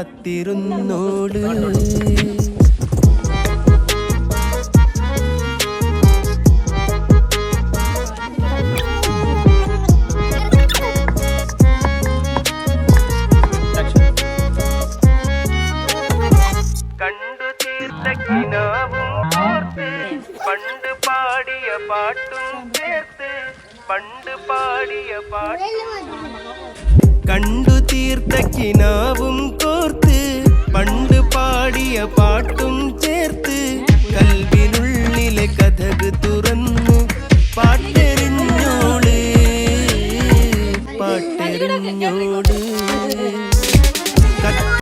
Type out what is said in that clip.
കാത്തിരുന്നോള്. കണ്ടു തീർത്ത കിനാവും കോർത്ത് പണ്ട് പാടിയ പാട്ടും ചേർത്ത് പണ്ട് പാടിയ കണ്ടു തീർത്ത കിനാവും കോർത്ത് പണ്ട് പാടിയ പാട്ടും